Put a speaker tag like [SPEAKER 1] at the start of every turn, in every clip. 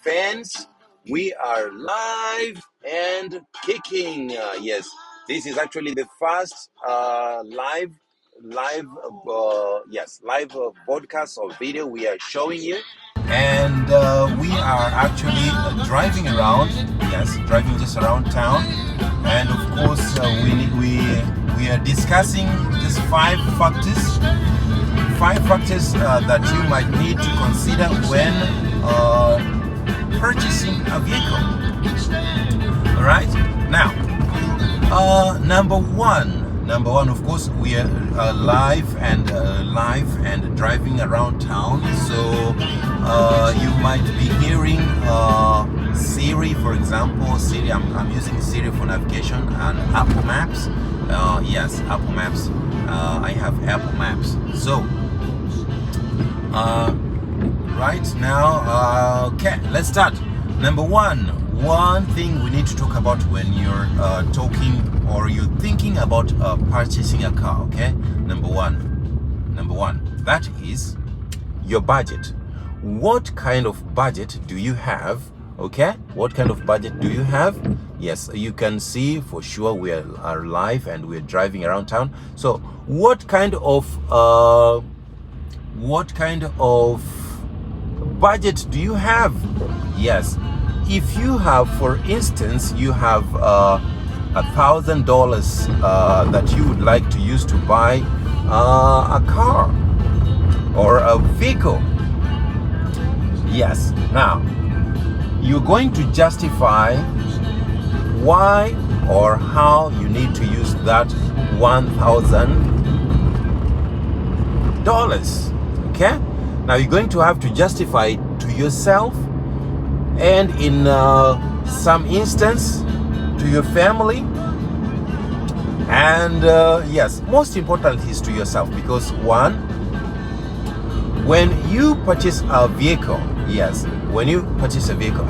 [SPEAKER 1] fans. We are live and kicking. Yes, this is actually the first live podcast or video we are showing you. And we are actually driving around. Yes, driving just around town. And of course, we are discussing just five factors that you might need to consider when purchasing a vehicle. All right. Now, number one, of course, we are live and driving around town. So you might be hearing Siri, for example. Siri, I'm using Siri for navigation, and Apple Maps. Yes, Apple Maps. I have Apple Maps. So right now, okay, let's start. Number one thing we need to talk about when you're talking or you're thinking about purchasing a car. Okay, number one, that is your budget. What kind of budget do you have? Okay, what kind of budget do you have? Yes, you can see for sure we are live and we're driving around town. So what kind of budget do you have? Yes, if you have, for instance, you have $1,000 that you would like to use to buy a car or a vehicle. Yes, now you're going to justify why or how you need to use that $1,000. Okay, now you're going to have to justify it to yourself, and in some instance to your family, and yes, most importantly is to yourself, because one, when you purchase a vehicle, yes, when you purchase a vehicle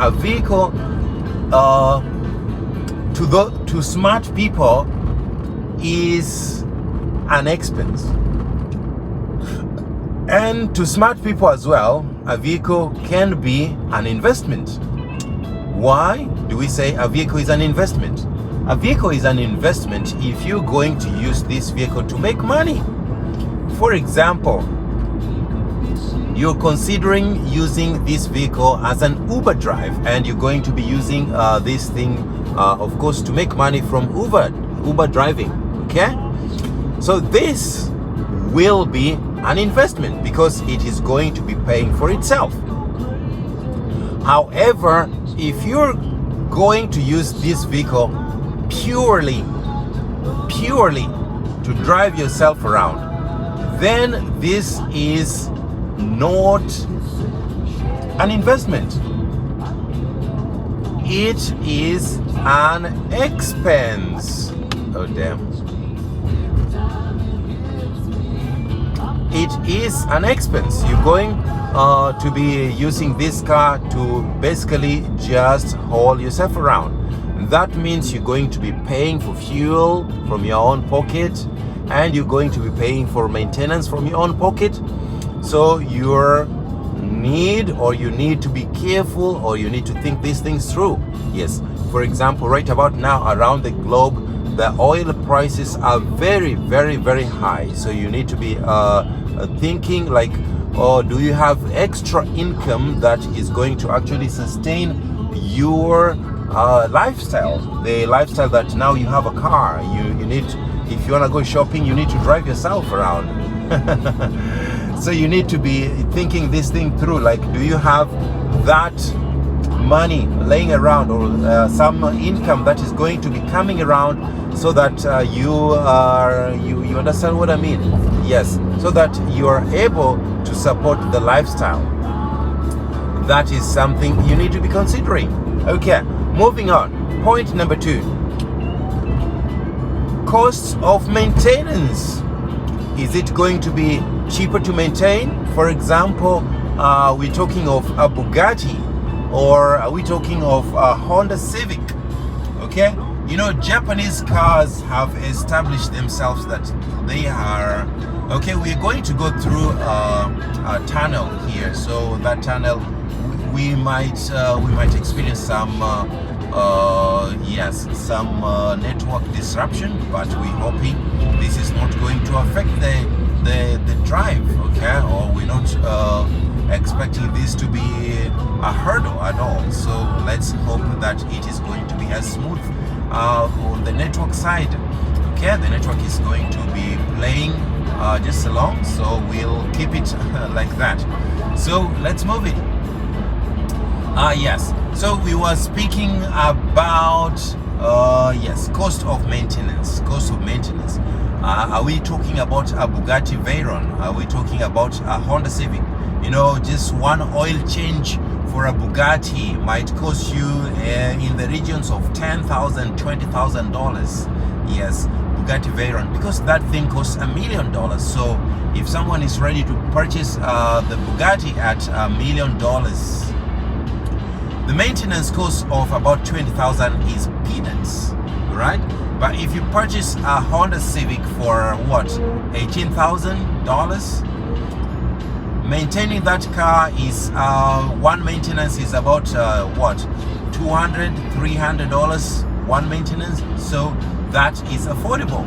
[SPEAKER 1] to smart people is an expense. And to smart people as well, a vehicle can be an investment. Why do we say a vehicle is an investment? A vehicle is an investment if you're going to use this vehicle to make money. For example, you're considering using this vehicle as an Uber drive, and you're going to be using this thing, of course, to make money from Uber driving. Okay? So this will be an investment because it is going to be paying for itself. However, if you're going to use this vehicle purely to drive yourself around, then this is not an investment. It is an expense. Oh damn. It is an expense. You're going to be using this car to basically just haul yourself around. That means you're going to be paying for fuel from your own pocket, and you're going to be paying for maintenance from your own pocket. So you need to be careful, or you need to think these things through. Yes, for example, right about now around the globe, the oil prices are very, very, very high. So you need to be thinking like, oh, do you have extra income that is going to actually sustain your lifestyle, the lifestyle that now you have a car. You need, if you want to go shopping, you need to drive yourself around. So you need to be thinking this thing through, like, do you have that money laying around, or some income that is going to be coming around, so that you understand what I mean? Yes, so that you are able to support the lifestyle. That is something you need to be considering. Okay, moving on. Point number 2. Costs of maintenance. Is it going to be cheaper to maintain? For example, we're talking of a Bugatti, or are we talking of a Honda Civic? Okay, you know, Japanese cars have established themselves that they are okay. We're going to go through a tunnel here, so that tunnel we might experience some some network disruption, but we're hoping this is not going to affect the drive, okay? Or we're not expecting this to be a hurdle at all. So let's hope that it is going to be as smooth on the network side. Okay, the network is going to be playing just along, so we'll keep it like that. So let's move it. Yes, so we were speaking about cost of maintenance. Are we talking about a Bugatti Veyron? Are we talking about a Honda Civic? You know, just one oil change for a Bugatti might cost you in the regions of $10,000, $20,000. Yes, Bugatti Veyron, because that thing costs $1 million. So if someone is ready to purchase the Bugatti at $1 million, the maintenance cost of about $20,000 is peanuts, right? But if you purchase a Honda Civic for what, $18,000, maintaining that car is one maintenance is about what, $200, $300 one maintenance. So that is affordable.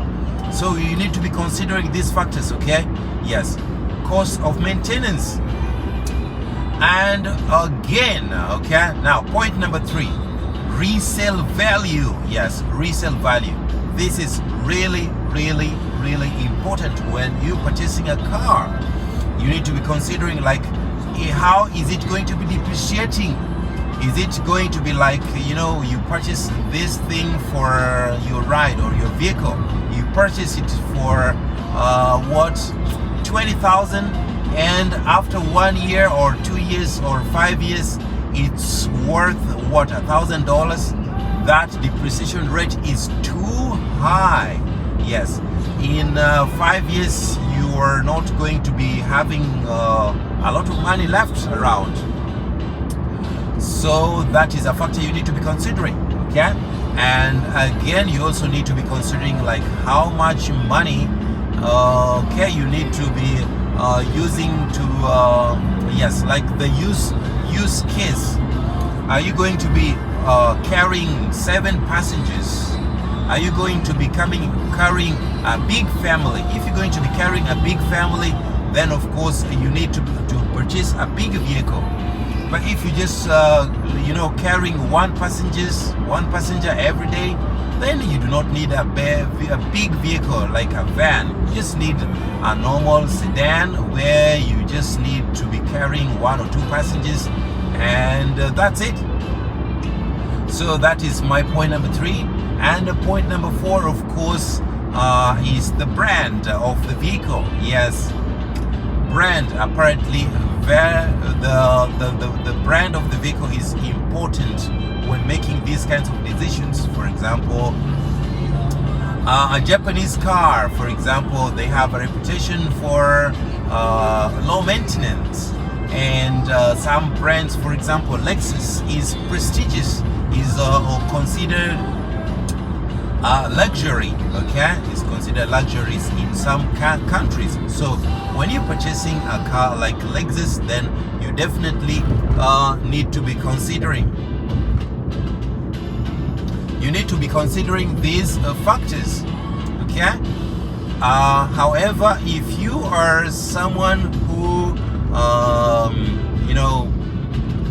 [SPEAKER 1] So you need to be considering these factors, okay? Yes, cost of maintenance. And again, okay, now point number 3, resale value. Yes, resale value. This is really important when you're purchasing a car. You need to be considering, like, how is it going to be depreciating? Is it going to be like, you know, you purchase this thing for your ride or your vehicle, you purchase it for what, 20,000, and after 1 year or 2 years or 5 years it's worth what, $1,000? That depreciation rate is too high. Yes, in 5 years you are not going to be having a lot of money left around. So that is a factor you need to be considering, okay? And again, you also need to be considering, like, how much money okay, you need to be using to yes, like the use case. Are you going to be carrying 7 passengers? Are you going to be carrying a big family? If you're going to be carrying a big family, then of course you need to purchase a big vehicle. But if you just you know, carrying one passenger every day, then you do not need a big vehicle like a van. You just need a normal sedan where you just need to be carrying 1 or 2 passengers, and that's it. So that is my point number 3. And point number 4, of course, is the brand of the vehicle. Yes, brand. Apparently, the brand of the vehicle is important when making these kinds of decisions. For example, a Japanese car, for example, they have a reputation for low maintenance, and some brands, for example, Lexus is prestigious, is considered luxury, okay? It's considered luxuries in some countries. So when you're purchasing a car like Lexus, then you definitely need to be considering. You need to be considering these factors, okay? However, if you are someone who, you know,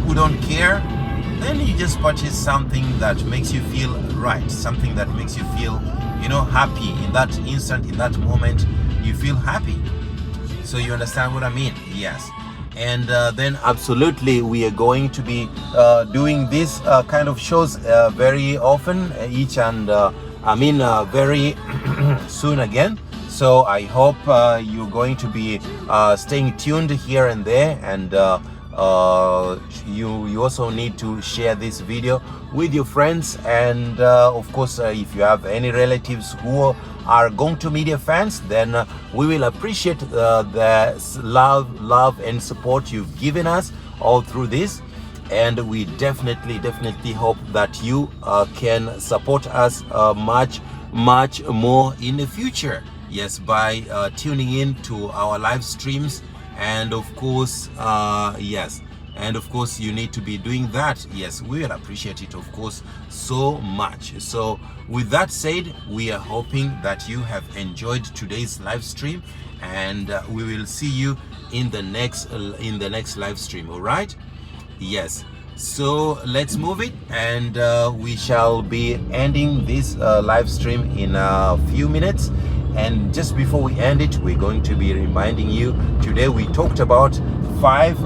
[SPEAKER 1] who don't care, then you just purchase something that makes you feel right, something that makes you feel, you know, happy in that instant, in that moment. You feel happy. So you understand what I mean? Yes. And then absolutely we are going to be doing this kind of shows very often, each and very soon again. So I hope you're going to be staying tuned here and there, and you also need to share this video with your friends, and of course if you have any relatives who are Gongto Media fans, then we will appreciate the love and support you've given us all through this, and we definitely hope that you can support us much more in the future. Yes, by tuning in to our live streams, and of course yes, and of course you need to be doing that. Yes, we will appreciate it, of course, so much. So with that said, we are hoping that you have enjoyed today's live stream, and we will see you in the next live stream. All right? Yes, so let's move it, and we shall be ending this live stream in a few minutes. And just before we end it, we're going to be reminding you, today we talked about 5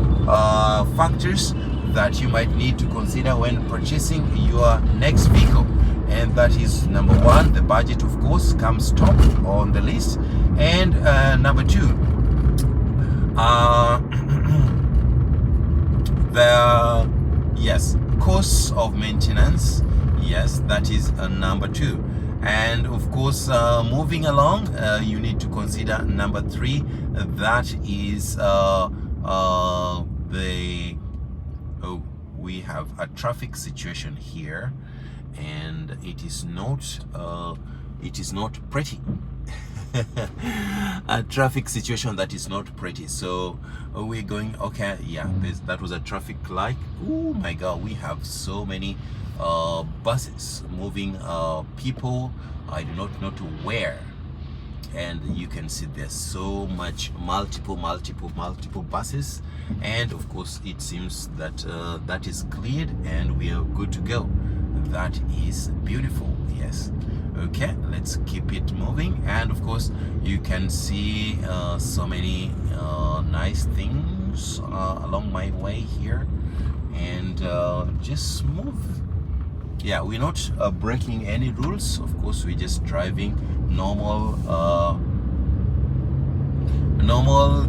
[SPEAKER 1] factors that you might need to consider when purchasing your next vehicle. And that is, number 1, the budget, of course, comes top on the list. And number 2, the costs of maintenance. Yes, that is number 2. And of course, moving along, you need to consider number 3. That is we have a traffic situation here, and it is not pretty. A traffic situation that is not pretty. So we're going, okay, yeah, that was a traffic light. Oh my god, we have so many buses moving people, I do not know to where. And you can see there's so much multiple buses, and of course it seems that that is cleared and we are good to go. That is beautiful. Yes, okay, let's keep it moving. And of course you can see so many nice things along my way here, and just move. Yeah, we're not breaking any rules. Of course, we're just driving normal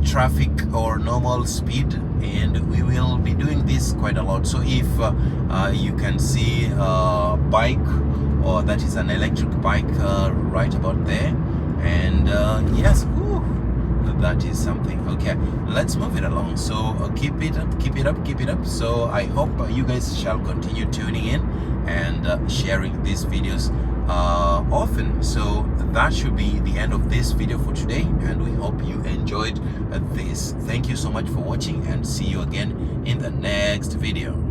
[SPEAKER 1] traffic or normal speed, and we will be doing this quite a lot. So if you can see a bike, or that is an electric bike right about there, and yes, that is something. Okay, let's move it along. So keep it up. So I hope you guys shall continue tuning in and sharing these videos often. So that should be the end of this video for today, and we hope you enjoyed this. Thank you so much for watching, and see you again in the next video.